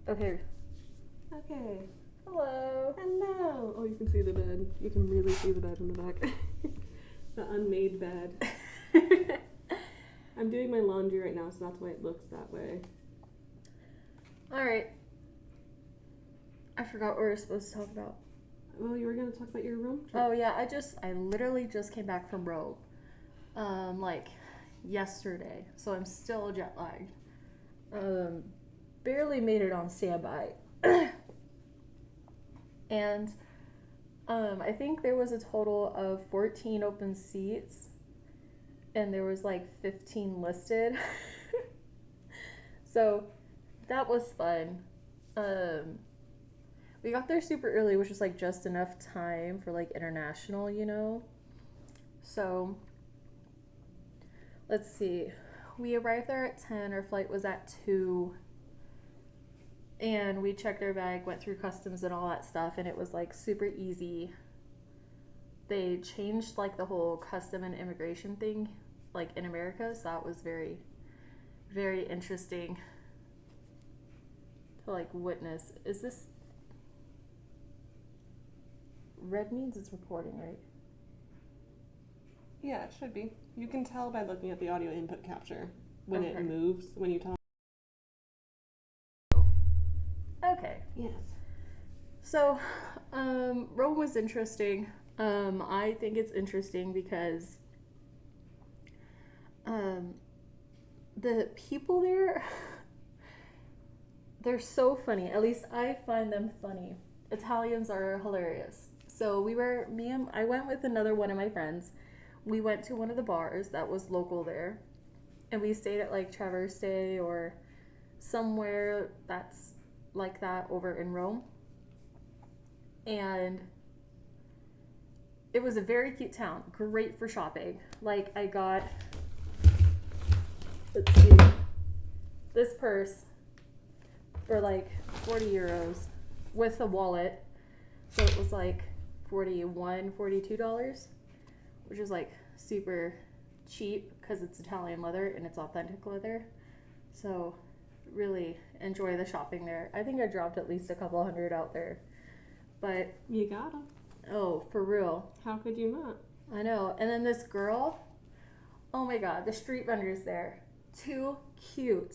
Okay. Okay. Hello. Hello. Oh, you can see the bed. You can really see the bed in the back. The unmade bed. I'm doing my laundry right now, so that's why it looks that way. Alright. I forgot what we were supposed to talk about. Well, you were going to talk about your room trip. Oh, yeah. I literally just came back from Rome. Like, yesterday. So I'm still jet lagged. Barely made it on standby. And I think there was a total of 14 open seats, and there was like 15 listed. So that was fun. We got there super early, which was like just enough time for like international, you know. So let's see. We arrived there at 10. Our flight was at 2. And we checked our bag, went through customs and all that stuff, and it was like super easy. They changed like the whole custom and immigration thing like in America, so that was very, very interesting to like witness. Is this red means it's recording, right? Yeah, it should be. You can tell by looking at the audio input capture when Okay. it moves, when you talk. Okay. Yes. So, Rome was interesting. I think it's interesting because the people there, they're so funny. At least I find them funny. Italians are hilarious. So I went with another one of my friends. We went to one of the bars that was local there, and we stayed at like Traverse or somewhere that's like that over in Rome. And it was a very cute town, great for shopping. Like I got, let's see, this purse for like 40 euros with a wallet. So it was like $41, $42, which is like super cheap because it's Italian leather and it's authentic leather. So really enjoy the shopping there. I think I dropped at least a couple hundred out there. But You got them. oh, for real. How could you not? I know. And then this girl, oh my god, the street vendors there, too cute.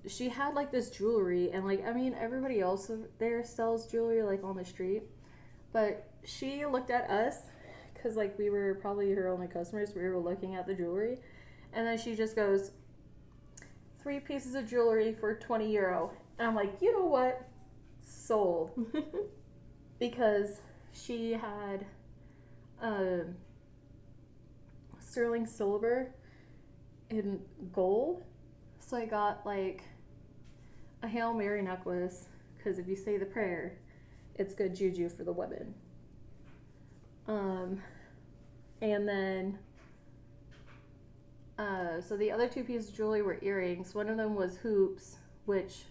She had like this jewelry, and like, I mean, everybody else there sells jewelry like on the street, but she looked at us because like we were probably her only customers. We were looking at the jewelry, and then she just goes, 3 pieces of jewelry for 20 euro. And I'm like, you know what? Sold. Because she had sterling silver in gold. So I got like a Hail Mary necklace because if you say the prayer, it's good juju for the women. And then so the other 2 pieces of jewelry were earrings. One of them was hoops, which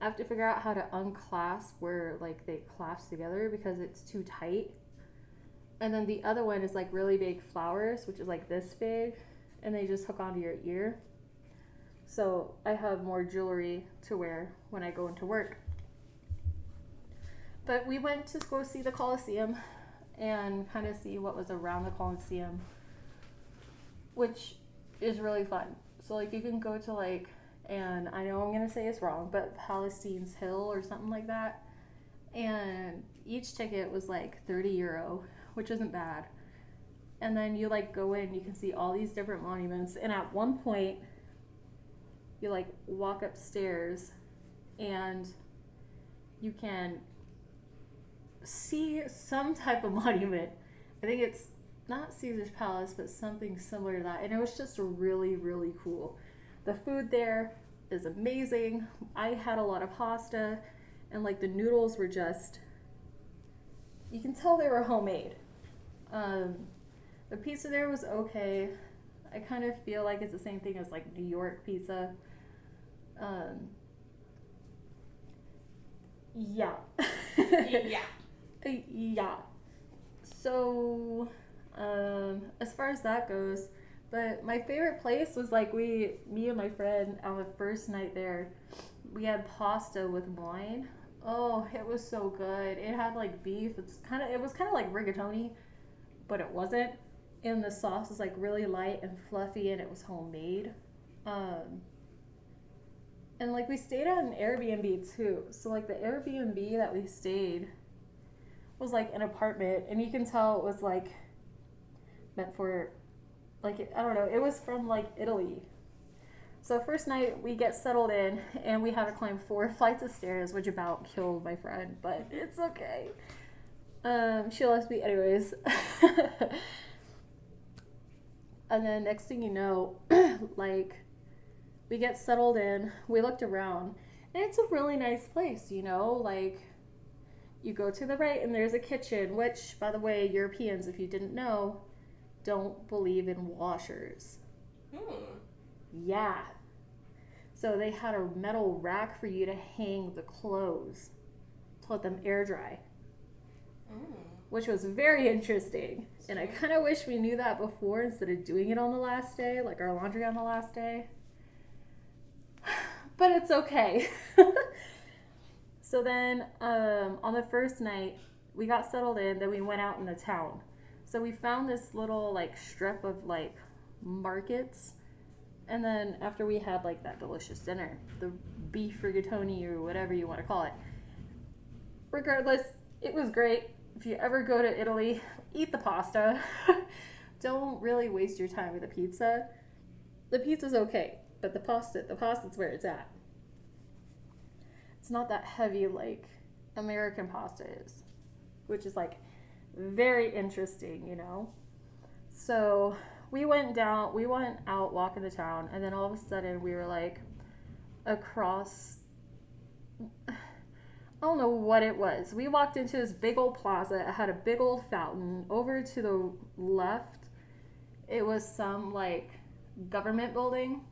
I have to figure out how to unclasp where like they clasp together because it's too tight. And then the other one is like really big flowers, which is like this big, and they just hook onto your ear. So I have more jewelry to wear when I go into work. But we went to go see the Colosseum and kind of see what was around the Colosseum, which is really fun. So like you can go to like, and I know I'm gonna say it's wrong, but Palestine's Hill or something like that. And each ticket was like 30 euro, which isn't bad. And then you like go in, you can see all these different monuments. And at one point, you like walk upstairs and you can see some type of monument. I think it's not Caesar's Palace, but something similar to that. And it was just really, really cool. The food there is amazing. I had a lot of pasta, and like the noodles were just, you can tell they were homemade. The pizza there was okay. I kind of feel like it's the same thing as like New York pizza. Yeah. Yeah. Yeah. So, as far as that goes, but my favorite place was like me and my friend on the first night there, we had pasta with wine. Oh, it was so good. It had like beef. It was kind of like rigatoni, but it wasn't. And the sauce was like really light and fluffy, and it was homemade. And like we stayed at an Airbnb too. So like the Airbnb that we stayed was like an apartment, and you can tell it was like meant for, like, I don't know, it was from like Italy. So first night we get settled in, and we had to climb 4 flights of stairs, which about killed my friend, but it's okay. She loves me anyways. And then next thing you know, like, we get settled in, we looked around, and it's a really nice place, you know, like, you go to the right and there's a kitchen, which, by the way, Europeans, if you didn't know, don't believe in washers. Yeah. So they had a metal rack for you to hang the clothes to let them air dry. Which was very interesting. And I kind of wish we knew that before instead of doing it on the last day, like our laundry on the last day. But it's okay. So then on the first night, we got settled in, then we went out in the town. So we found this little like strip of like markets. And then after we had like that delicious dinner, the beef rigatoni or whatever you want to call it, regardless, it was great. If you ever go to Italy, eat the pasta. Don't really waste your time with the pizza. The pizza's okay, but the pasta's where it's at. It's not that heavy like American pasta is, which is like very interesting, you know? So we went out walking the town, and then all of a sudden we were like across, I don't know what it was. We walked into this big old plaza. It had a big old fountain. Over to the left, it was some like government building.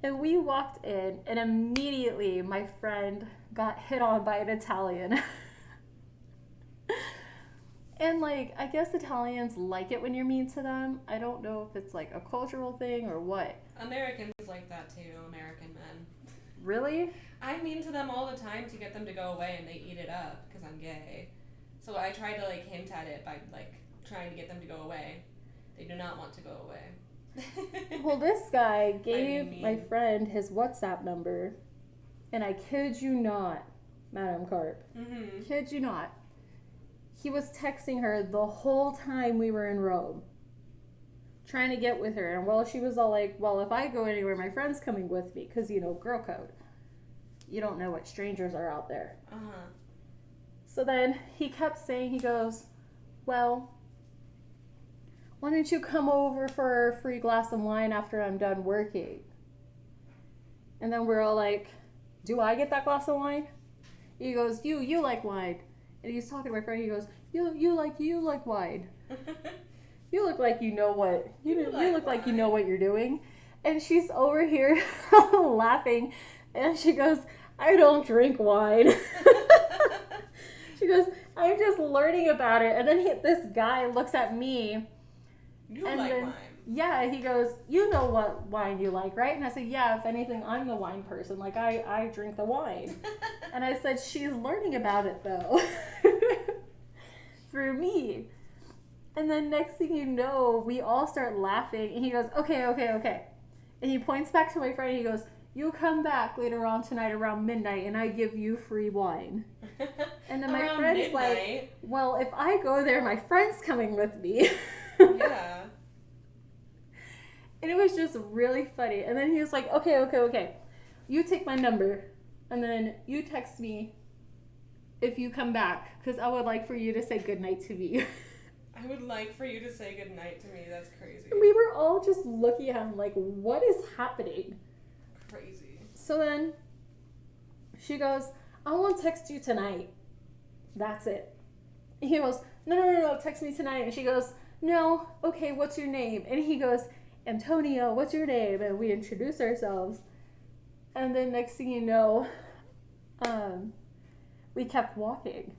And we walked in, and immediately my friend got hit on by an Italian. And like, I guess Italians like it when you're mean to them. I don't know if it's like a cultural thing or what. Americans like that too, American men. Really? I'm mean to them all the time to get them to go away, and they eat it up because I'm gay. So I try to like hint at it by like trying to get them to go away. They do not want to go away. Well, this guy gave my friend his WhatsApp number, and I kid you not, Madam Carp, kid you not, he was texting her the whole time we were in Rome, trying to get with her. And well, she was all like, well, if I go anywhere, my friend's coming with me, because, you know, girl code. You don't know what strangers are out there. So then he kept saying, he goes, well, why don't you come over for a free glass of wine after I'm done working? And then we're all like, do I get that glass of wine? He goes, you like wine. And he's talking to my friend. He goes, you like wine. You look like you know what you look like you know what you're doing. And she's over here laughing, and she goes, I don't drink wine. She goes, I'm just learning about it. And then this guy looks at me. You like wine. Yeah, he goes, you know what wine you like, right? And I said, yeah, if anything, I'm the wine person. Like, I drink the wine. And I said, she's learning about it, though. Through me. And then next thing you know, we all start laughing. And he goes, okay. And he points back to my friend, and he goes, you'll come back later on tonight around midnight, and I give you free wine. And then my friend's like, well, if I go there, my friend's coming with me. Yeah. And it was just really funny. And then he was like, okay. You take my number, and then you text me if you come back, because I would like for you to say goodnight to me. I would like for you to say goodnight to me. That's crazy. And we were all just looking at him like, what is happening? Crazy. So then she goes, I won't text you tonight. That's it. And he goes, no, text me tonight. And she goes, no, okay, what's your name? And he goes, Antonio, what's your name? And we introduce ourselves. And then next thing you know, we kept walking.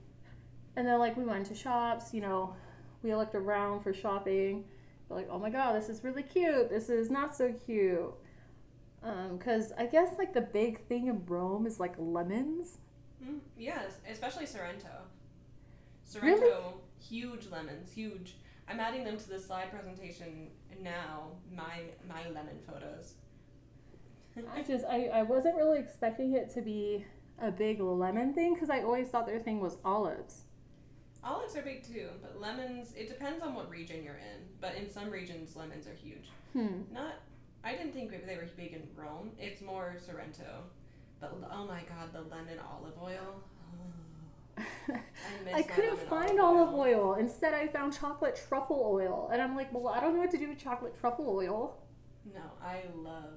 And then like we went to shops, you know, we looked around for shopping. We're like, oh my God, this is really cute. This is not so cute. Because I guess like the big thing in Rome is like lemons. Yes, especially Sorrento. Really? Sorrento, huge lemons, huge. I'm adding them to the slide presentation now. My lemon photos. I wasn't really expecting it to be a big lemon thing because I always thought their thing was olives. Olives are big too, but lemons. It depends on what region you're in. But in some regions, lemons are huge. Hmm. Not. I didn't think they were big in Rome. It's more Sorrento. But oh my God, the lemon olive oil. Oh, I miss I my couldn't lemon find olive oil. Instead, I found chocolate truffle oil. And I'm like, well, I don't know what to do with chocolate truffle oil. No, I loved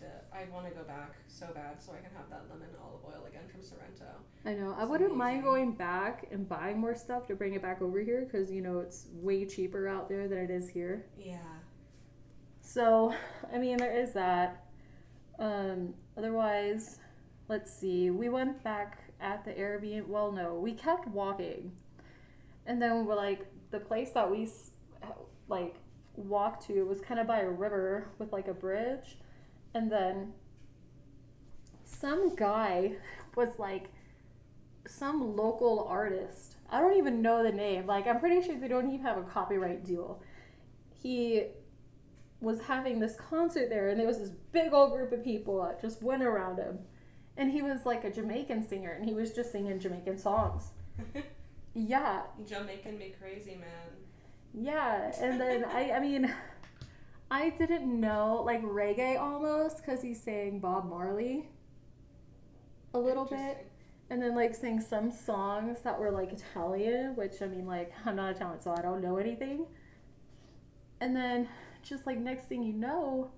it. I want to go back so bad so I can have that lemon olive oil again from Sorrento. I know. I It's wouldn't mind amazing. going back and buying more stuff to bring it back over here because, it's way cheaper out there than it is here. Yeah. So, I mean, there is that. Otherwise, let's see. We went back at the Airbnb. Well, no, we kept walking. And then we're like, the place that we like walked to was kind of by a river with like a bridge. And then some guy was like some local artist. I don't even know the name. Like, I'm pretty sure they don't even have a copyright deal. He was having this concert there, and there was this big old group of people that just went around him. And he was like a Jamaican singer, and he was just singing Jamaican songs. Yeah. Jamaican me crazy, man. Yeah. And then, I mean, I didn't know, like reggae almost, because he sang Bob Marley a little bit. And then, like, sang some songs that were, like, Italian, which, I mean, like, I'm not Italian, so I don't know anything. And then, just, like, next thing you know,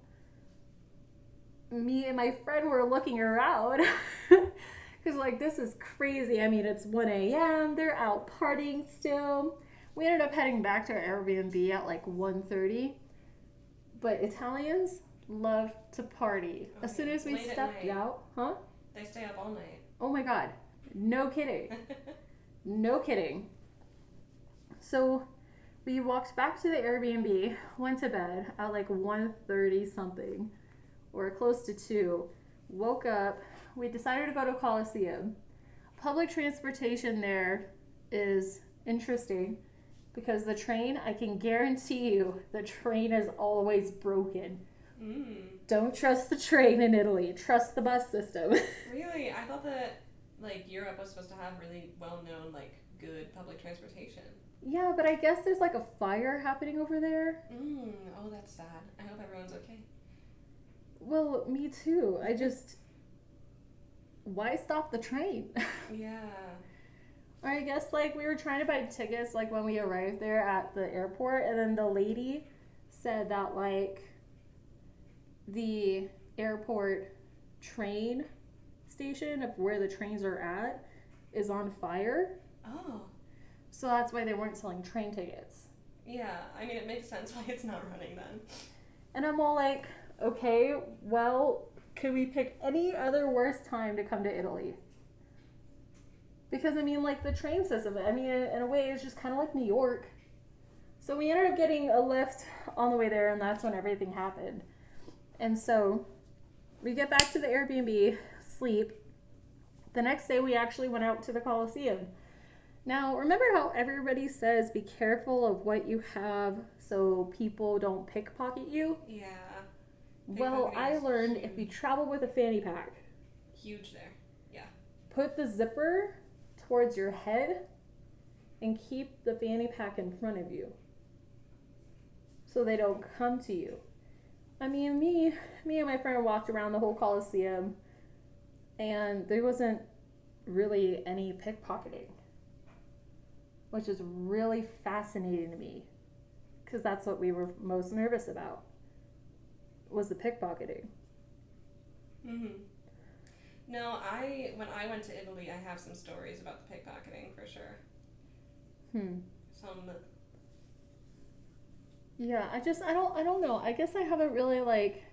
me and my friend were looking around. Because, like, this is crazy. I mean, it's 1 a.m. They're out partying still. We ended up heading back to our Airbnb at, like, 1:30. But Italians love to party. Oh, as soon as we late at stepped night. out, huh? They stay up all night. Oh my God. No kidding. No kidding. So we walked back to the Airbnb, went to bed at like 1:30 something, or close to 2. Woke up. We decided to go to Coliseum. Public transportation there is interesting because the train, I can guarantee you, the train is always broken. Don't trust the train in Italy. Trust the bus system. Really? I thought that like Europe was supposed to have really well-known, like, good public transportation. Yeah, but I guess there's like a fire happening over there. Oh, that's sad. I hope everyone's okay. Well, me too. Why stop the train? Yeah. Or I guess like we were trying to buy tickets like when we arrived there at the airport, and then the lady said that like the airport train station of where the trains are at is on fire. Oh. So that's why they weren't selling train tickets. Yeah, I mean, it makes sense why it's not running then. And I'm all like, okay, well, could we pick any other worse time to come to Italy? Because, I mean, like, the train system, I mean, in a way, it's just kind of like New York. So we ended up getting a lift on the way there, and that's when everything happened. And so we get back to the Airbnb, sleep. The next day, we actually went out to the Coliseum. Now, remember how everybody says be careful of what you have so people don't pickpocket you? Yeah. Well, I Pickpocketing is learned huge. if you travel with a fanny pack, Huge there. Yeah. put the zipper towards your head and keep the fanny pack in front of you so they don't come to you. I mean, me and my friend walked around the whole Coliseum, and there wasn't really any pickpocketing, which is really fascinating to me because that's what we were most nervous about, was the pickpocketing. No, when I went to Italy, I have some stories about the pickpocketing for sure. Some. Yeah, I don't know. I guess I haven't really like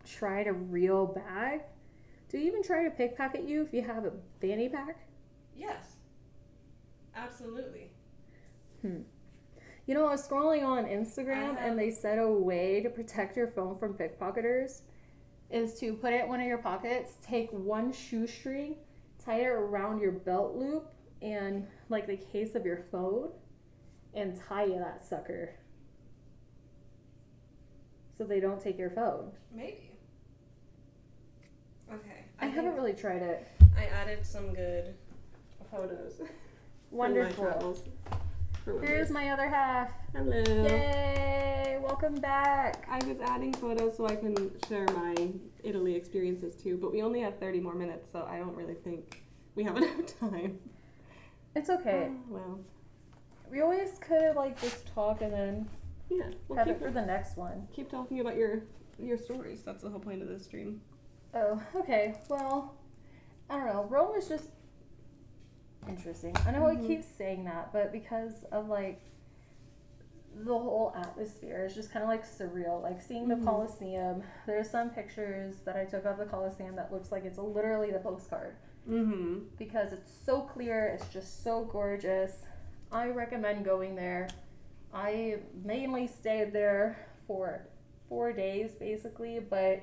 tried a real bag. Do you even try to pickpocket you if you have a fanny pack? Yes. Absolutely. You know, I was scrolling on Instagram and they said a way to protect your phone from pickpocketers is to put it in one of your pockets, take one shoestring, tie it around your belt loop and like the case of your phone, and tie that sucker so they don't take your phone. Maybe. Okay. I haven't really tried it. I added some good photos. Wonderful. Here's my other half. Hello. Yay! Welcome back. I was adding photos so I can share my Italy experiences too, but we only have 30 more minutes, so I don't really think we have enough time. It's okay. Well. We always could like just talk and then have it for the next one. Keep talking about your stories. That's the whole point of this stream. Oh, okay. Well, I don't know. Rome is just interesting. I know I keep saying that, but because of like the whole atmosphere is just kind of like surreal. Like seeing the Colosseum. There's some pictures that I took of the Colosseum that looks like it's literally the postcard. Because it's so clear. It's just so gorgeous. I recommend going there. I mainly stayed there for 4 days basically, but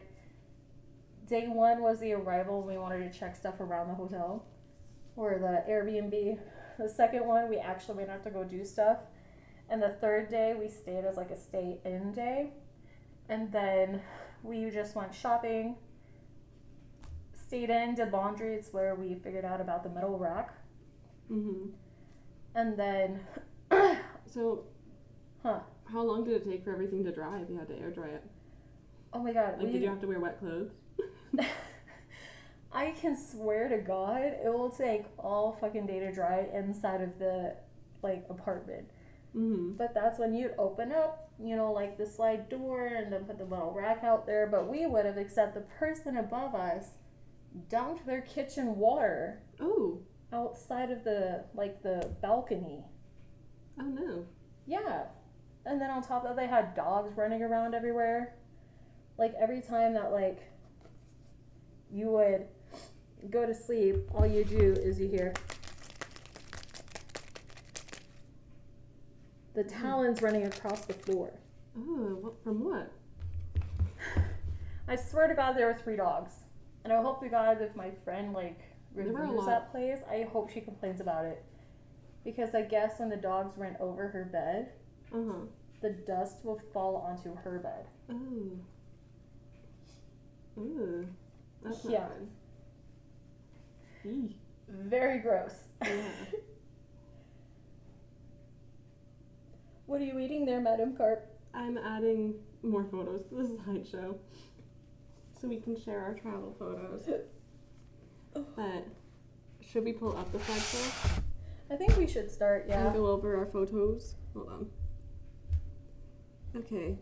day 1 was the arrival. We wanted to check stuff around the hotel or the Airbnb. The second one, we actually went out to go do stuff. And the third day, we stayed as like a stay-in day. And then we just went shopping, stayed in, did laundry. It's where we figured out about the metal rack. And then... So, how long did it take for everything to dry if you had to air dry it? Oh my god. Like, did you have to wear wet clothes? I can swear to God, it will take all fucking day to dry inside of the, like, apartment. But that's when you'd open up, you know, like the slide door and then put the little rack out there. But we would have, except the person above us dumped their kitchen water. Oh. Outside of the, like, the balcony. Oh, no. Yeah. And then on top of that, they had dogs running around everywhere. Like, every time that, like, you would go to sleep, all you do is you hear the talons running across the floor. Oh, from what? I swear to God, there were 3 dogs. And I hope to God if my friend, like, reviews that place, I hope she complains about it. Because I guess when the dogs ran over her bed, the dust will fall onto her bed. Oh. Ooh. That's not good. Very gross. Yeah. What are you eating there, Madam Carp? I'm adding more photos to the slideshow so we can share our travel photos. But should we pull up the slideshow? I think we should start, yeah. And go over our photos. Hold on. Okay.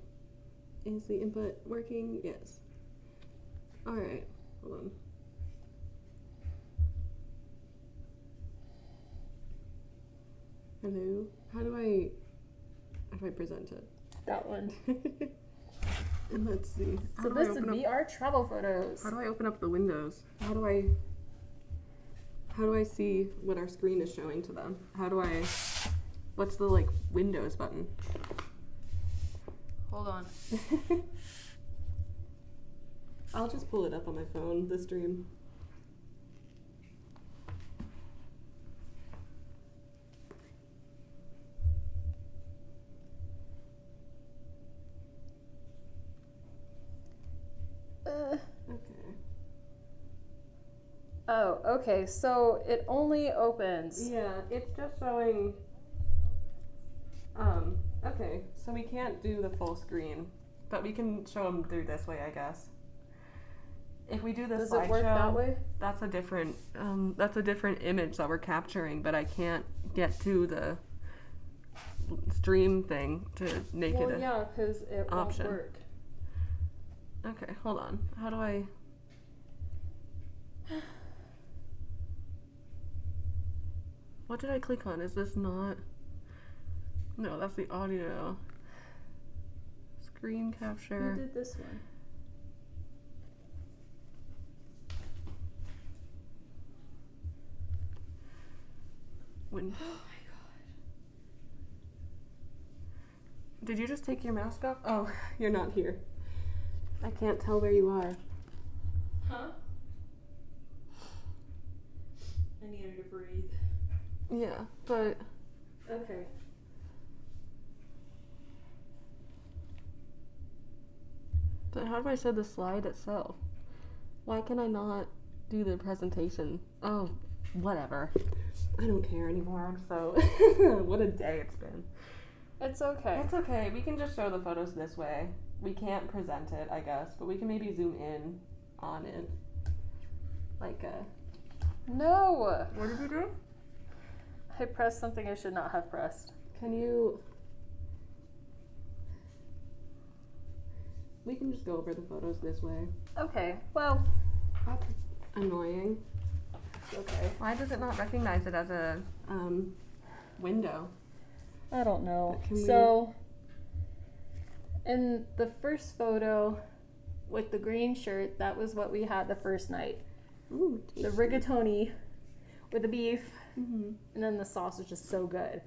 Is the input working? Yes. Alright. Hold on. Hello. How do I present it? That one. And let's see. So this would be our travel photos. How do I open up the windows? How do I see what our screen is showing to them? What's the like Windows button? Hold on. I'll just pull it up on my phone, the stream. Okay. Oh, okay. So it only opens. Yeah, it's just showing. Okay, so we can't do the full screen, but we can show them through this way, I guess. If we do the Does it work that way? That's a different image that we're capturing, but I can't get to the stream thing to make it a yeah, because it option. won't work. Okay, hold on. How do I? What did I click on? Is this not? No, that's the audio. Screen capture. Who did this one? When? Oh my god. Did you just take your mask off? Oh, you're not here. I can't tell where you are. Huh? I needed to breathe. Yeah, but... Okay. But how do I show the slide itself? Why can I not do the presentation? Oh, whatever. I don't care anymore. I'm so... What a day it's been. It's okay. It's okay. We can just show the photos this way. We can't present it, I guess, but we can maybe zoom in on it. Like No! What did you do? I pressed something I should not have pressed. Can you... We can just go over the photos this way. Okay, well, That's annoying. it's okay. Why does it not recognize it as a window? I don't know. Can we- So, in the first photo with the green shirt, that was what we had the first night. Ooh, The rigatoni with the beef, Mm-hmm. and then the sauce was just so good.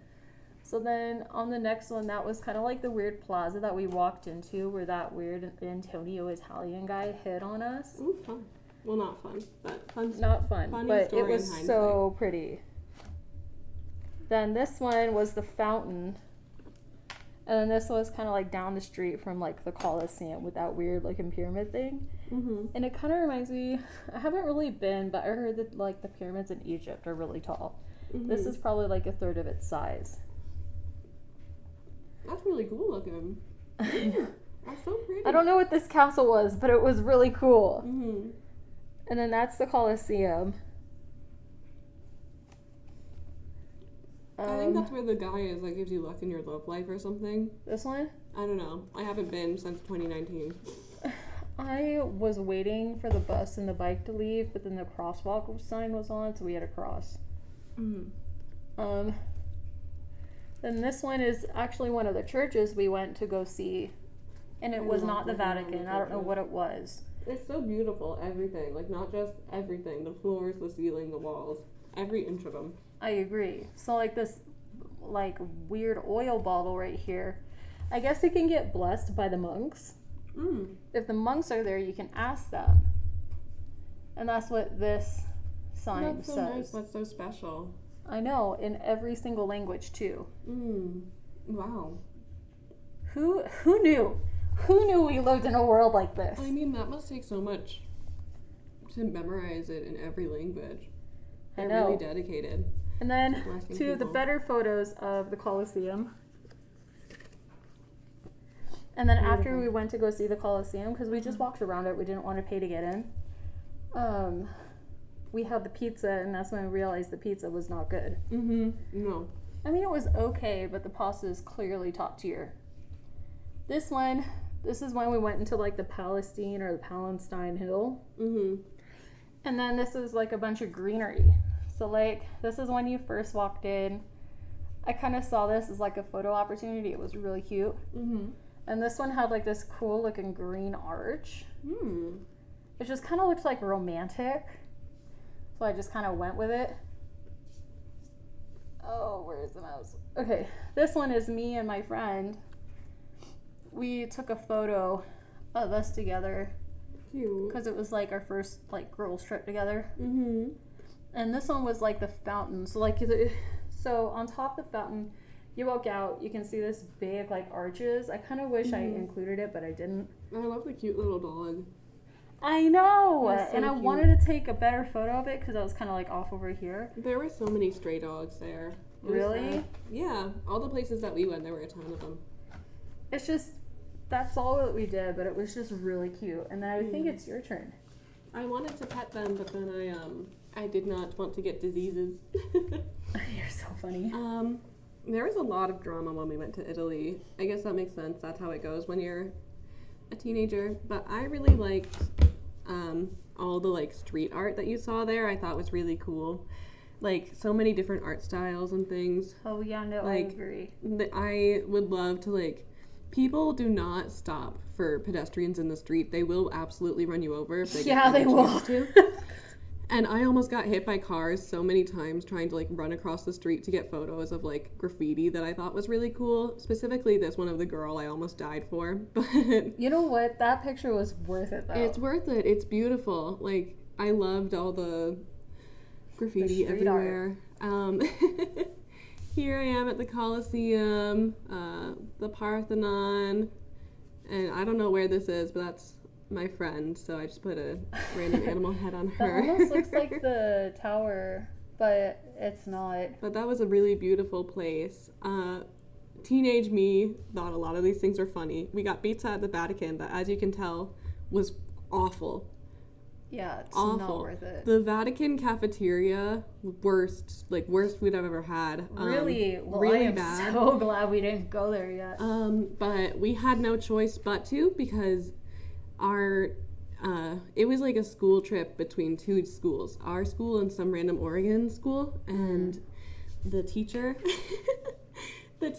So then on the next one, that was kind of like the weird plaza that we walked into where that weird Antonio Italian guy hit on us. Ooh, fun. Well, not fun, but fun. Not fun, Funny but it story was in so pretty. Then this one was the fountain. And then this was kind of like down the street from like the Coliseum with that weird looking pyramid thing. Mm-hmm. And it kind of reminds me, I haven't really been, but I heard that like the pyramids in Egypt are really tall. Mm-hmm. This is probably like a third of its size. That's really cool looking. That's so pretty. I don't know what this castle was, but it was really cool. Mm-hmm. And then that's the Coliseum. I think that's where the guy is that gives you luck in your love life or something. This one? I don't know. I haven't been since 2019. I was waiting for the bus and the bike to leave, but then the crosswalk sign was on, so we had to cross. Mm-hmm. Then this one is actually one of the churches we went to go see, and it I was love not the looking around Vatican. the I don't know churches. what it was. It's so beautiful, everything. Like, not just everything. The floors, the ceiling, the walls. Every inch of them. I agree. So like this like weird oil bottle right here. I guess it can get blessed by the monks. Mm. If the monks are there, you can ask them. And that's what this sign That's so says. nice. That's so special. I know, in every single language too. Mm. Wow. Who knew? Who knew we lived in a world like this? I mean, that must take so much to memorize it in every language. I They're know. really dedicated. And then Blessing two of the people. better photos of the Colosseum. And then after Beautiful. we went to go see the Colosseum, because we just walked around it, we didn't want to pay to get in. We had the pizza, and that's when I realized the pizza was not good. Mm-hmm. No. I mean, it was okay, but the pasta is clearly top tier. This is when we went into like the Palestine or the Palestine Hill. Mm-hmm. And then this is like a bunch of greenery. So like, this is when you first walked in. I kind of saw this as like a photo opportunity. It was really cute. Mm-hmm. And this one had like this cool looking green arch. Hmm. It just kind of looked like romantic. So I just kind of went with it. Oh, where's the mouse? Okay, this one is me and my friend. We took a photo of us together Cute. because it was like our first like girls trip together. Mm-hmm. And this one was like the fountain. So like, so on top of the fountain, you walk out, you can see this big like arches. I kind of wish I included it, but I didn't. I love the cute little dog. I know, That's so and I cute. wanted to take a better photo of it because I was kind of like off over here. There were so many stray dogs there. It was Really? sad. Yeah. All the places that we went, there were a ton of them. It's just, that's all that we did, but it was just really cute. And then I think it's your turn. I wanted to pet them, but then I did not want to get diseases. You're so funny. There was a lot of drama when we went to Italy. I guess that makes sense. That's how it goes when you're a teenager. But I really liked all the like street art that you saw there. I thought was really cool. Like so many different art styles and things. Oh yeah, no, Like, I agree. I would love to like. People do not stop for pedestrians in the street. They will absolutely run you over if they Yeah, get they the will. chance to. And I almost got hit by cars so many times trying to like run across the street to get photos of like graffiti that I thought was really cool. Specifically this one of the girl I almost died for. But You know what? That picture was worth it though. it's worth it. It's beautiful. Like I loved all the graffiti street everywhere. Here I am at the Coliseum, the Parthenon, and I don't know where this is, but that's my friend, so I just put a random animal head on her. That almost looks like the tower, but it's not. But that was a really beautiful place. Teenage me thought a lot of these things were funny. We got pizza at the Vatican that, as you can tell, was awful. Yeah, it's Awful. not worth it. The Vatican cafeteria, worst food I've ever had. Really? Well, really I am bad. so glad we didn't go there yet. But we had no choice but to, because it was like a school trip between two schools, our school and some random Oregon school, and the teacher for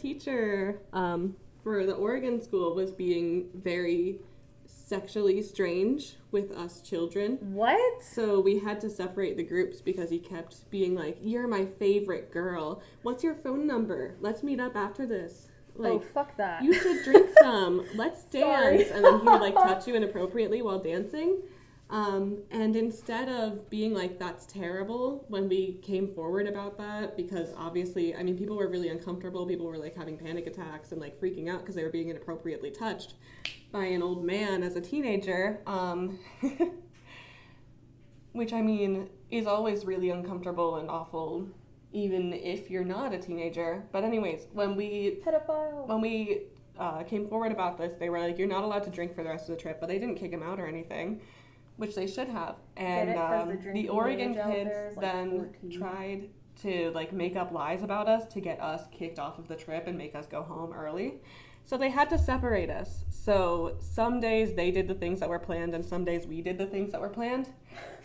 the Oregon school was being very sexually strange with us children. What? So we had to separate the groups because he kept being like, "You're my favorite girl. What's your phone number? Let's meet up after this." Like, oh, fuck that. you should drink some. Let's dance. Sorry. And then he would like touch you inappropriately while dancing. And instead of being like, that's terrible, when we came forward about that, because obviously, I mean, people were really uncomfortable. People were like having panic attacks and like freaking out because they were being inappropriately touched by an old man as a teenager. Which, I mean, is always really uncomfortable and awful, even if you're not a teenager. But anyways, when we came forward about this, they were like, you're not allowed to drink for the rest of the trip, but they didn't kick him out or anything, which they should have. And the Oregon kids then tried to like make up lies about us to get us kicked off of the trip and make us go home early. So they had to separate us. So some days they did the things that were planned and some days we did the things that were planned.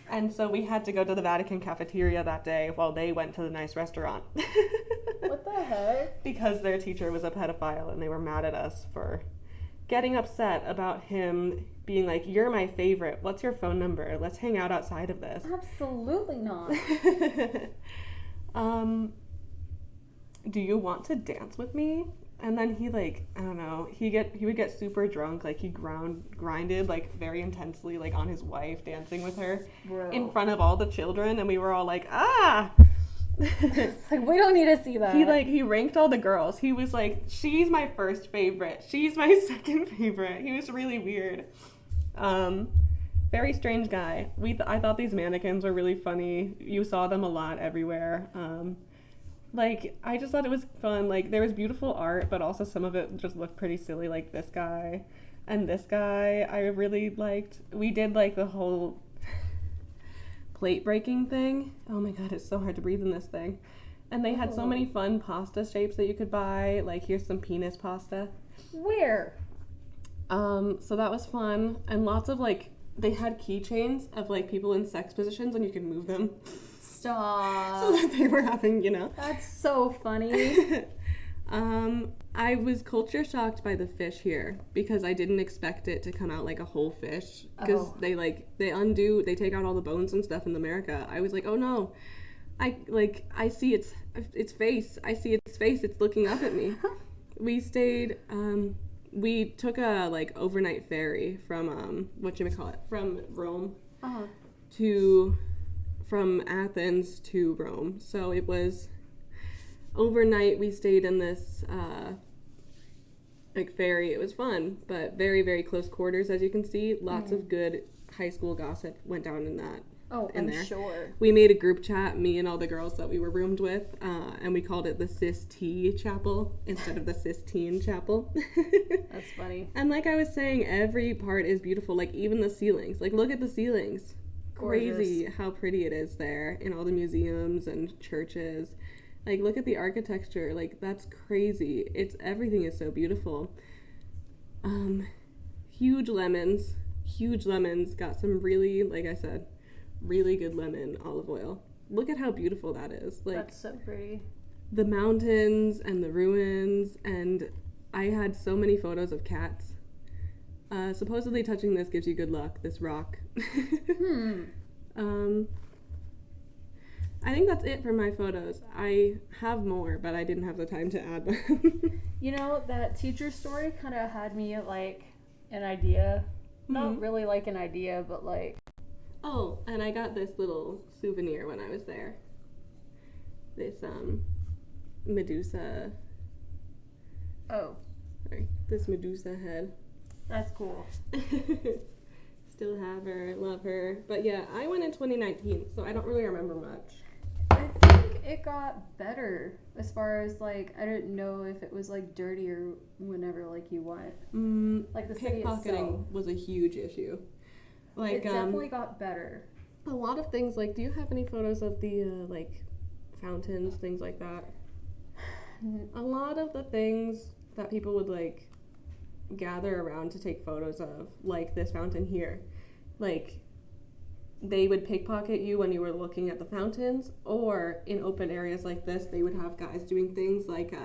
And so we had to go to the Vatican cafeteria that day while they went to the nice restaurant. What the heck? Because their teacher was a pedophile and they were mad at us for getting upset about him being like, "You're my favorite. What's your phone number? Let's hang out outside of this." Absolutely not. Do you want to dance with me? And then he like, I don't know, he would get super drunk, like he grinded like very intensely like on his wife, dancing with her in front of all the children, and we were all like, ah. It's like, we don't need to see that. He ranked all the girls. He was like, she's my first favorite, she's my second favorite. He was really weird. Very strange guy. I thought these mannequins were really funny. You saw them a lot everywhere. Like, I just thought it was fun. Like, there was beautiful art, but also some of it just looked pretty silly, like this guy and this guy I really liked. We did, like, the whole plate breaking thing. Oh my god, it's so hard to breathe in this thing. And they had so many fun pasta shapes that you could buy. Like, here's some penis pasta. Where? So that was fun. And lots of, like, they had keychains of, like, people in sex positions, and you could move them. Stop. So that they were having, you know. That's so funny. I was culture shocked by the fish here because I didn't expect it to come out like a whole fish, because they take out all the bones and stuff in America. I was like, oh no, I see its face. I see its face. It's looking up at me. We stayed. We took a like overnight ferry from from Rome from Athens to Rome. So it was overnight. We stayed in this like ferry. It was fun, but very, very close quarters, as you can see. Lots of good high school gossip went down in that. Oh, I'm sure. We made a group chat, me and all the girls that we were roomed with, and we called it the Sis T Chapel instead of the Sistine Chapel. That's funny. And like I was saying, every part is beautiful. Like even the ceilings. Like look at the ceilings. Gorgeous. Crazy how pretty it is there in all the museums and churches. Like look at the architecture. Like that's crazy. Everything is so beautiful. Huge lemons. Got some really, like I said, really good lemon olive oil. Look at how beautiful that is. Like that's so pretty. The mountains and the ruins, and I had so many photos of cats. Supposedly touching this gives you good luck, this rock. I think that's it for my photos. I have more, but I didn't have the time to add them. You know, that teacher story kind of had me like an idea. Not really like an idea, but like. Oh, and I got this little souvenir when I was there. This Medusa. Oh, Sorry, this Medusa head. that's cool. Still have her, love her. But yeah, I went in 2019, so I don't really remember much. I think it got better as far as like I didn't know if it was like dirtier whenever like you went. Like the city itself. Pickpocketing was a huge issue. Like It definitely got better. a lot of things. Like, do you have any photos of the like fountains, things like that? A lot of the things that people would like gather around to take photos of, like this fountain here, like they would pickpocket you when you were looking at the fountains, or in open areas like this, they would have guys doing things like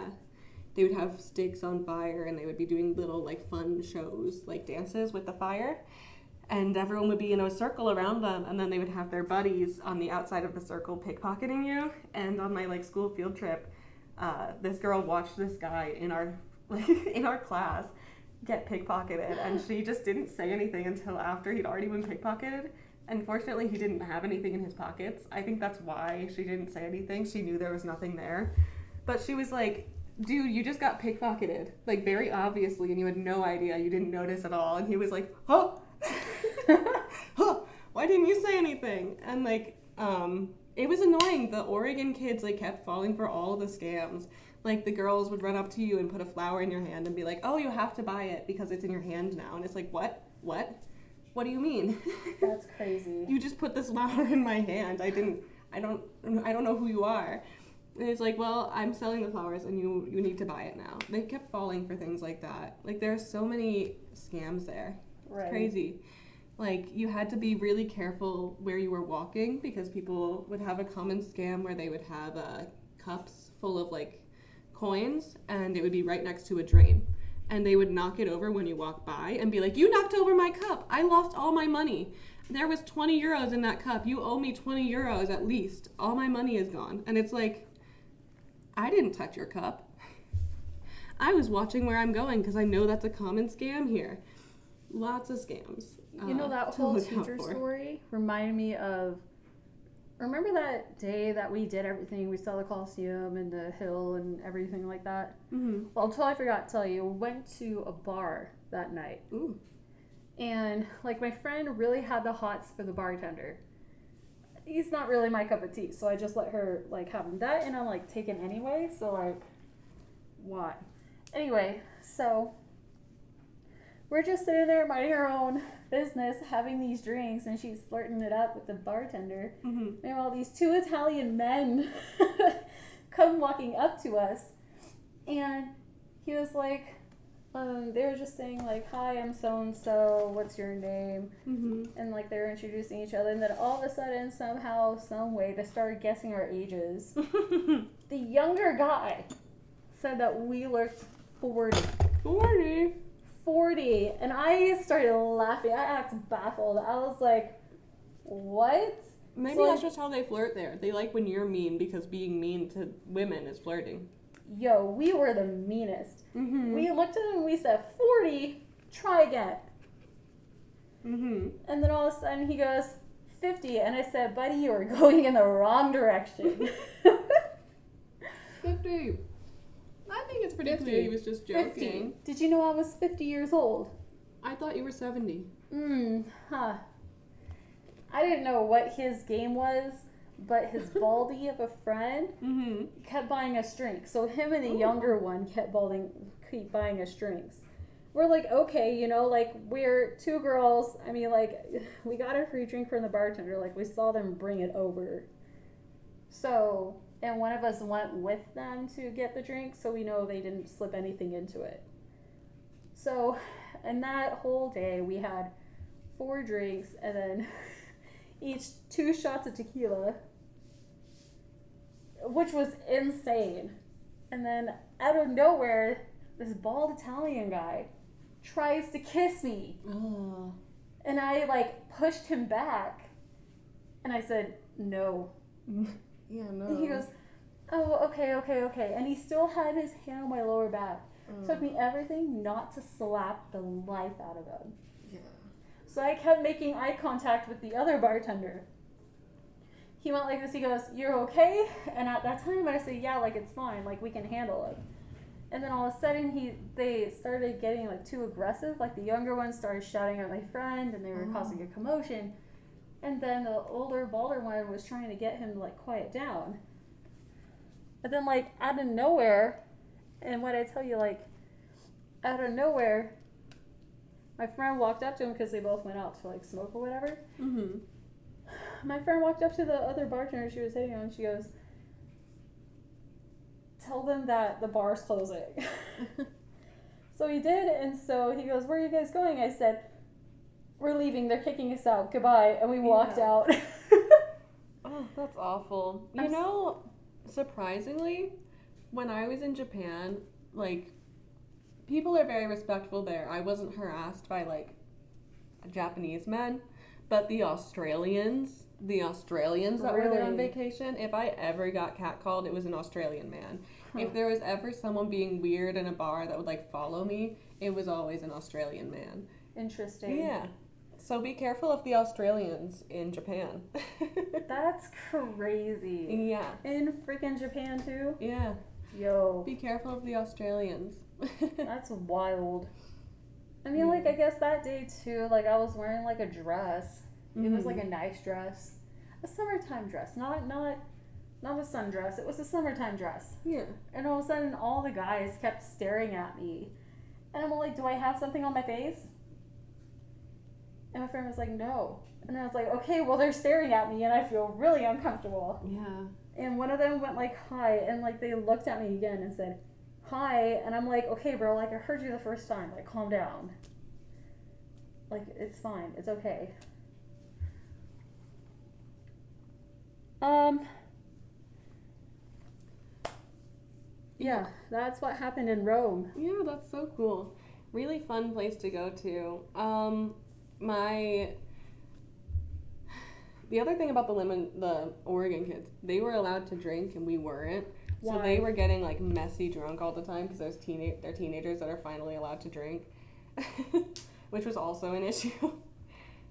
they would have sticks on fire and they would be doing little like fun shows, like dances with the fire, and everyone would be in a circle around them, and then they would have their buddies on the outside of the circle pickpocketing you. And on my like school field trip, this girl watched this guy in our in our class get pickpocketed, and she just didn't say anything until after he'd already been pickpocketed. And fortunately, he didn't have anything in his pockets. I think that's why she didn't say anything. She knew there was nothing there. But she was like, dude, you just got pickpocketed, like very obviously, and you had no idea. You didn't notice at all. And he was like, huh? Huh? Why didn't you say anything? And like, it was annoying. The Oregon kids like kept falling for all the scams. Like the girls would run up to you and put a flower in your hand and be like, oh, you have to buy it because it's in your hand now. And it's like, what? What do you mean? That's crazy. You just put this flower in my hand. I don't know who you are. And it's like, well, I'm selling the flowers and you need to buy it now. They kept falling for things like that. Like there's so many scams there. Right. It's crazy. Like you had to be really careful where you were walking, because people would have a common scam where they would have cups full of like coins, and it would be right next to a drain. And they would knock it over when you walk by and be like, you knocked over my cup. I lost all my money. There was 20 euros in that cup. You owe me 20 euros at least. All my money is gone. And it's like, I didn't touch your cup. I was watching where I'm going because I know that's a common scam here. Lots of scams. You know, that whole teacher story reminded me of, remember that day that we did everything? We saw the Coliseum and the hill and everything like that? Mm-hmm. Well, until I forgot to tell you, we went to a bar that night. Ooh. And, like, my friend really had the hots for the bartender. He's not really my cup of tea, so I just let her, like, have him. That, and I'm, like, taken anyway, so, like, why? Anyway, so we're just sitting there minding our own business, having these drinks, and she's flirting it up with the bartender. Mm-hmm. Meanwhile, these two Italian men come walking up to us, and he was like, they were just saying like, hi, I'm so-and-so, what's your name? Mm-hmm. And like they were introducing each other, and then all of a sudden, somehow, some way, they started guessing our ages. The younger guy said that we looked 40. 40, and I started laughing. I acted baffled. I was like, what? Maybe So, that's just how they flirt there. They like when you're mean, because being mean to women is flirting. Yo, we were the meanest. Mm-hmm. We looked at him and we said, 40, try again. Mm-hmm. And then all of a sudden he goes, 50, and I said, buddy, you are going in the wrong direction. 50. I think it's pretty 50. clear he was just joking. 50. Did you know I was 50 years old? I thought you were 70. Huh. I didn't know what his game was, but his baldy of a friend Mm-hmm. kept buying us drinks. So him and the Ooh. younger one keep buying us drinks. We're like, okay, you know, like we're two girls. I mean, like we got a free drink from the bartender. Like we saw them bring it over. So, and one of us went with them to get the drink, so we know they didn't slip anything into it. So, and that whole day we had 4 drinks and then each 2 shots of tequila, which was insane. And then out of nowhere, this bald Italian guy tries to kiss me. Oh. And I like pushed him back and I said, no. Yeah, no. And he goes, oh, okay. And he still had his hand on my lower back. Took me everything not to slap the life out of him. Yeah. So I kept making eye contact with the other bartender. He went like this, he goes, you're okay? And at that time I said, yeah, like it's fine, like we can handle it. And then all of a sudden they started getting like too aggressive. Like the younger ones started shouting at my friend and they were causing a commotion. And then the older, balder one was trying to get him to like quiet down. But then like out of nowhere, and what I tell you, like out of nowhere, my friend walked up to him because they both went out to like smoke or whatever. Mm-hmm. My friend walked up to the other bartender she was hitting on. She goes, tell them that the bar's closing. So he did, and so he goes, where are you guys going? I said, we're leaving, they're kicking us out, goodbye. And we walked out. Oh, that's awful. You know, surprisingly, when I was in Japan, like, people are very respectful there. I wasn't harassed by, like, Japanese men, but the Australians that were there on vacation, if I ever got catcalled, it was an Australian man. If there was ever someone being weird in a bar that would, like, follow me, it was always an Australian man. Interesting. Yeah. So be careful of the Australians in Japan. That's crazy. Yeah. In freaking Japan, too? Yeah. Yo. Be careful of the Australians. That's wild. I mean, like, I guess that day, too, like, I was wearing, like, a dress. It was, like, a nice dress. A summertime dress. Not a sundress. It was a summertime dress. Yeah. And all of a sudden, all the guys kept staring at me. And I'm like, do I have something on my face? And my friend was like, no. And I was like, okay, well, they're staring at me, and I feel really uncomfortable. Yeah. And one of them went like, hi, and like they looked at me again and said, hi. And I'm like, okay, bro, like I heard you the first time. Like, calm down. Like, it's fine. It's okay. Yeah, that's what happened in Rome. Yeah, that's so cool. Really fun place to go to. The other thing about the Oregon kids, they were allowed to drink and we weren't. Why? So they were getting like messy drunk all the time because they're teenagers that are finally allowed to drink, which was also an issue.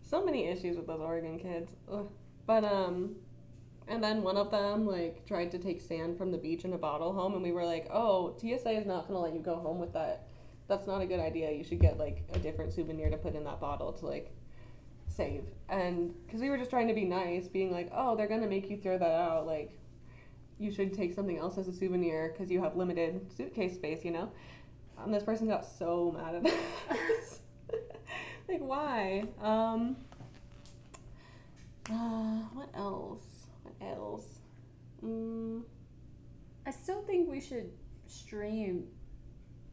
So many issues with those Oregon kids. Ugh. But and then one of them like tried to take sand from the beach in a bottle home, and we were like, oh, TSA is not gonna let you go home with that. That's not a good idea. You should get like a different souvenir to put in that bottle to like save. And because we were just trying to be nice, being like, oh, they're gonna make you throw that out, like you should take something else as a souvenir because you have limited suitcase space, you know. And this person got so mad at us. Like, why? What else? I still think we should stream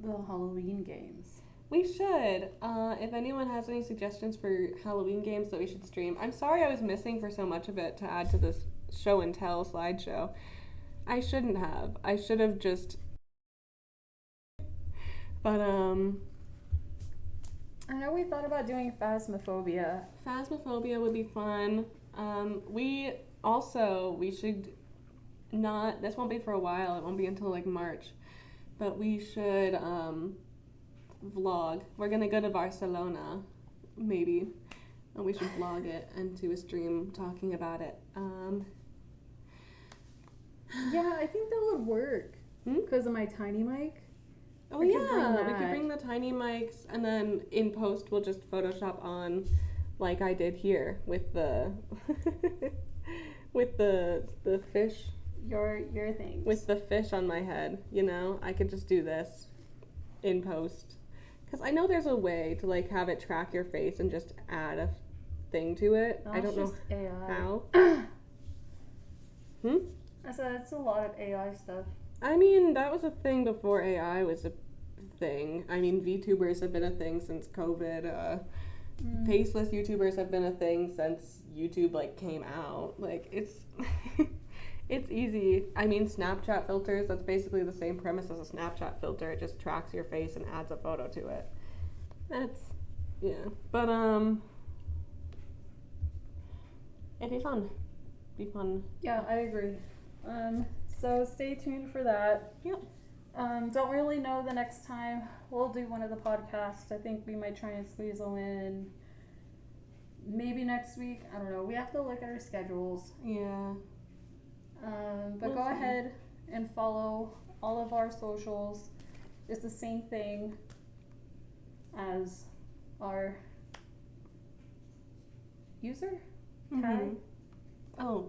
the Halloween games. We should. If anyone has any suggestions for Halloween games that we should stream. I'm sorry I was missing for so much of it to add to this show and tell slideshow. I shouldn't have. I should have just... But, I know we thought about doing Phasmophobia. Phasmophobia would be fun. We should not... This won't be for a while. It won't be until, like, March. But we should, vlog. We're gonna go to Barcelona, maybe. And we should vlog it and do a stream talking about it. Yeah, I think that would work. Because of my tiny mic. Oh, we yeah. could We could bring the tiny mics, and then in post we'll just Photoshop on, like I did here, with the with the fish. Your things. With the fish on my head, you know? I could just do this in post. Because I know there's a way to, like, have it track your face and just add a thing to it. That's I don't know AI. how. I said it's a lot of AI stuff. I mean, that was a thing before AI was a thing. I mean, VTubers have been a thing since COVID. Faceless YouTubers have been a thing since YouTube, like, came out. Like, it's... It's easy. I mean, Snapchat filters, that's basically the same premise as a Snapchat filter. It just tracks your face and adds a photo to it. That's, yeah. But, it'd be fun. Yeah, I agree. So stay tuned for that. Yep. Don't really know the next time we'll do one of the podcasts. I think we might try and squeeze them in maybe next week. I don't know. We have to look at our schedules. Yeah. But We'll go see. ahead and follow all of our socials. It's the same thing as our user tag Mhm. Oh,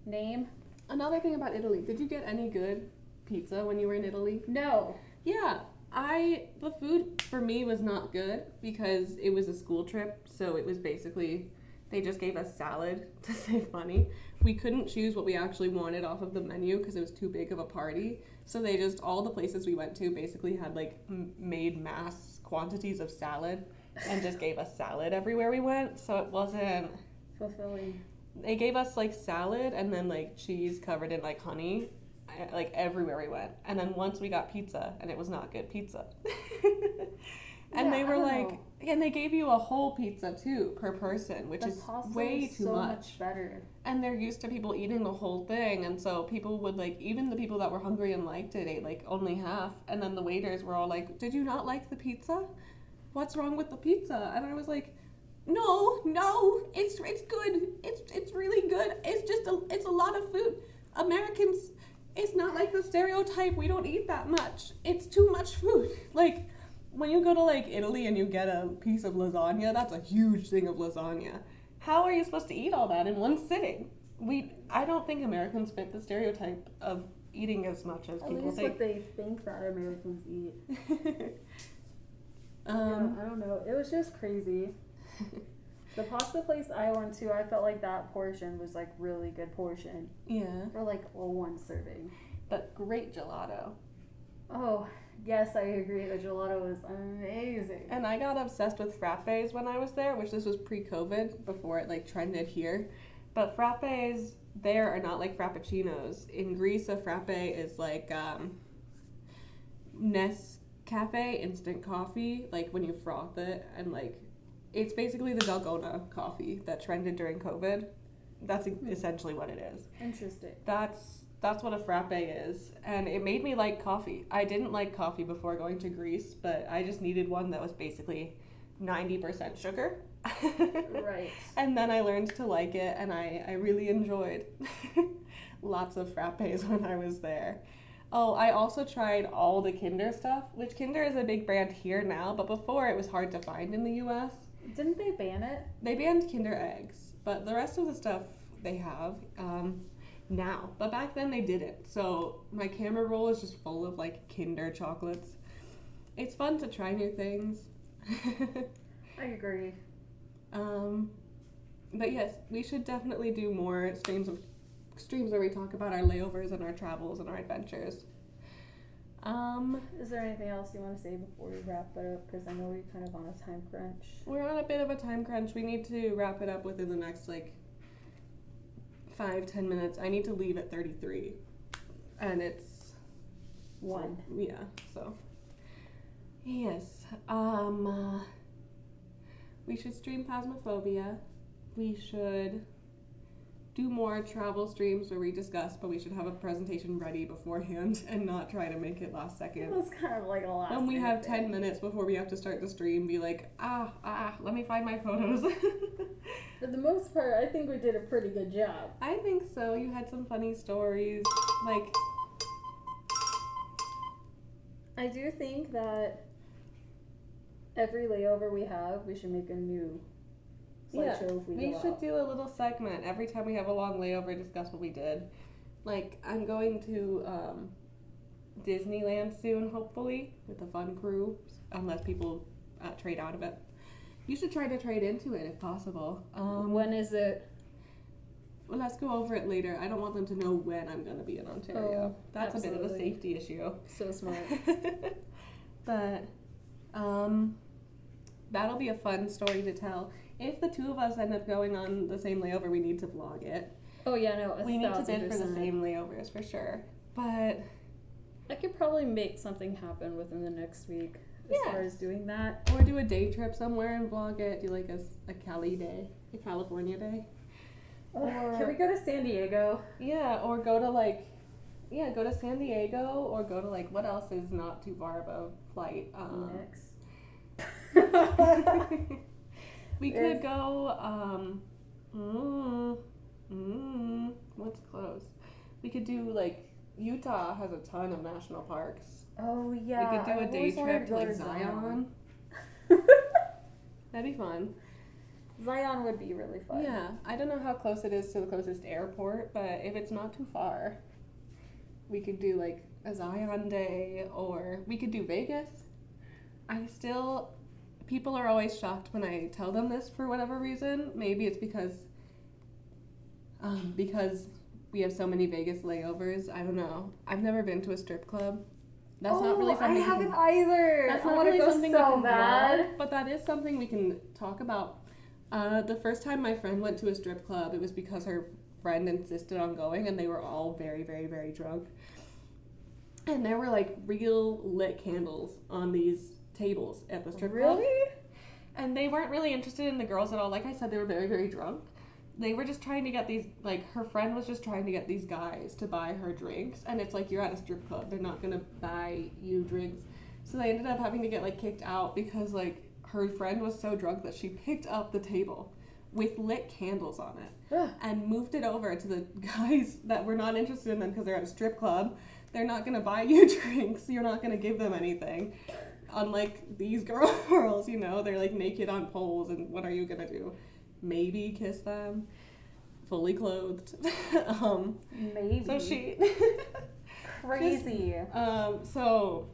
name. another thing about Italy. Did you get any good pizza when you were in Italy? No. Yeah. The food for me was not good because it was a school trip, so it was basically they just gave us salad to save money. We couldn't choose what we actually wanted off of the menu because it was too big of a party. So they just all the places we went to basically had like made mass quantities of salad and just gave us salad everywhere we went. So it wasn't Fulfilling. they gave us like salad and then like cheese covered in like honey like everywhere we went, and then once we got pizza and it was not good pizza. And Yeah, they were I don't like know. and they gave you a whole pizza too per person, which The is pasta way was too so much. better. And they're used to people eating the whole thing, and so people would like, even the people that were hungry and liked it ate like only half, and then the waiters were all like, did you not like the pizza? What's wrong with the pizza? And I was like, no, it's good. It's really good. It's a lot of food. Americans, it's not like the stereotype we don't eat that much. It's too much food. Like when you go to like Italy and you get a piece of lasagna, that's a huge thing of lasagna. How are you supposed to eat all that in one sitting? I don't think Americans fit the stereotype of eating as much as At people least think. what they think that Americans eat. Yeah, um, I don't know. It was just crazy. The pasta place I went to, I felt like that portion was like really good portion. yeah, For like a one serving. but great gelato. Oh, yes, I agree. The gelato was amazing. And I got obsessed with frappes when I was there, which this was pre-COVID, before it like trended here. But frappes there are not like frappuccinos. In Greece, a frappe is like Nescafe instant coffee, like when you froth it, and like it's basically the Dalgona coffee that trended during COVID. That's essentially what it is. Interesting. That's what a frappe is, and it made me like coffee. I didn't like coffee before going to Greece, but I just needed one that was basically 90% sugar. Right. And then I learned to like it, and I really enjoyed lots of frappes when I was there. Oh, I also tried all the Kinder stuff, which Kinder is a big brand here now, but before it was hard to find in the US. Didn't they ban it? They banned Kinder eggs, but the rest of the stuff they have now. But back then they didn't. So my camera roll is just full of like Kinder chocolates. It's fun to try new things. I agree. But yes, we should definitely do more streams where we talk about our layovers and our travels and our adventures. Is there anything else you want to say before we wrap it up? Because I know we're kind of on a time crunch. We're on a bit of a time crunch. We need to wrap it up within the next like 5-10 minutes. I need to leave at 33, and it's 1. Yeah, so yes. We should stream Phasmophobia. We should do more travel streams where we discuss, but we should have a presentation ready beforehand and not try to make it last It second. was kind of like a last When we minute have thing. 10 minutes before we have to start the stream, be like, let me find my photos. For the most part, I think we did a pretty good job. I think so. You had some funny stories. Like, I do think that every layover we have, we should make a new slideshow if we we go should out. do a little segment every time we have a long layover, discuss what we did. Like, I'm going to Disneyland soon, hopefully, with a fun crew, unless people trade out of it. You should try to trade into it if possible. When is it? Well, let's go over it later. I don't want them to know when I'm going to be in Ontario. Oh, That's a bit of a absolutely. safety issue. So smart. But that'll be a fun story to tell. If the two of us end up going on the same layover, we need to vlog it. Oh yeah, no, We need to 1,000%. bid for the same layovers for sure. But I could probably make something happen within the next week as far Yes. as doing that. or do a day trip somewhere and vlog it. Do like a Cali day, a California day. Can we go to San Diego? Yeah, or go to like, go to San Diego, or go to like, what else is not too far of a flight? Phoenix. We could go, what's close? We could do like, Utah has a ton of national parks. Oh yeah. We could do a I've day always wanted trip to to go like to Zion. That'd be fun. Zion would be really fun. Yeah, I don't know how close it is to the closest airport, but if it's not too far, we could do like a Zion day, or we could do Vegas. People are always shocked when I tell them this for whatever reason. Maybe it's because we have so many Vegas layovers. I don't know. I've never been to a strip club. That's not really something I haven't either. That's I not want to really go something so we can bad. vlog, but that is something we can talk about. The first time my friend went to a strip club, it was because her friend insisted on going, and they were all very, very, very drunk. And there were like real lit candles on these tables at the strip club. Really? And they weren't really interested in the girls at all. Like I said, they were very, very drunk. They were just trying to get these, like, her friend was just trying to get these guys to buy her drinks. And it's like, you're at a strip club. They're not going to buy you drinks. So they ended up having to get, like, kicked out because, like, her friend was so drunk that she picked up the table with lit candles on it Ugh. and moved it over to the guys that were not interested in them because they're at a strip club. They're not going to buy you drinks. You're not going to give them anything. Unlike these girls, you know, they're, like, naked on poles, and what are you going to do? Maybe kiss them fully clothed. Maybe. So she Crazy. so,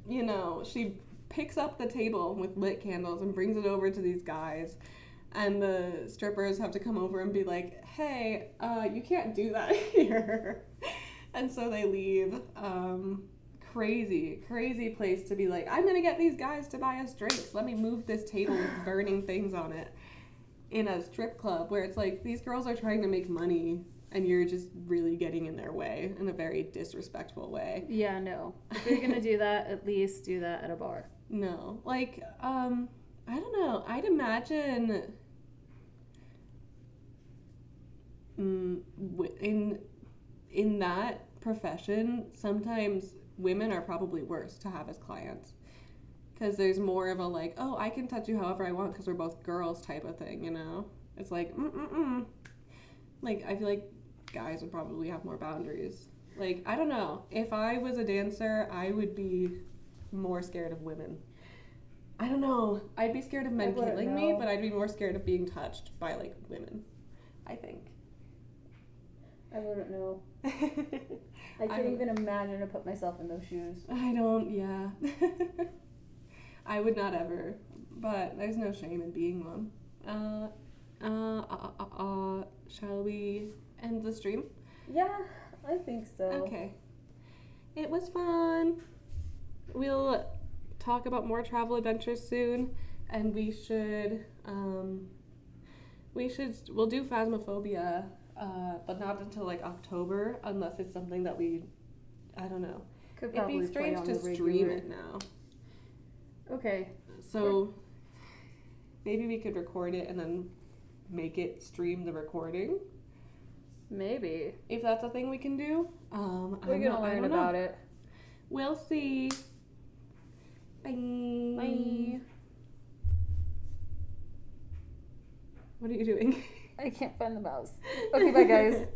you know, she picks up the table with lit candles and brings it over to these guys, and the strippers have to come over and be like, hey, you can't do that here. And so they leave. Crazy place to be like, I'm gonna get these guys to buy us drinks. Let me move this table with burning things on it in a strip club, where it's like, these girls are trying to make money and you're just really getting in their way in a very disrespectful way. Yeah, no. If you're gonna do that, at least do that at a bar. No. Like, I don't know. I'd imagine in that profession, sometimes women are probably worse to have as clients. Because there's more of a like, oh, I can touch you however I want because we're both girls type of thing, you know? It's like, Like, I feel like guys would probably have more boundaries. Like, I don't know. If I was a dancer, I would be more scared of women. I don't know. I'd be scared of men killing me, but I'd be more scared of being touched by, like, women, I think. I wouldn't know. I can't even imagine to put myself in those shoes. Yeah. I would not ever, but there's no shame in being one. Shall we end the stream? Yeah, I think so. Okay. It was fun. We'll talk about more travel adventures soon, and we'll do Phasmophobia, but not until like October, unless it's something that I don't know. Could It'd be strange to stream it now. Okay. So maybe we could record it and then make it stream the recording. Maybe. If that's a thing we can do. We're gonna learn about it. We'll see. Bye. Bye. What are you doing? I can't find the mouse. Okay, bye guys.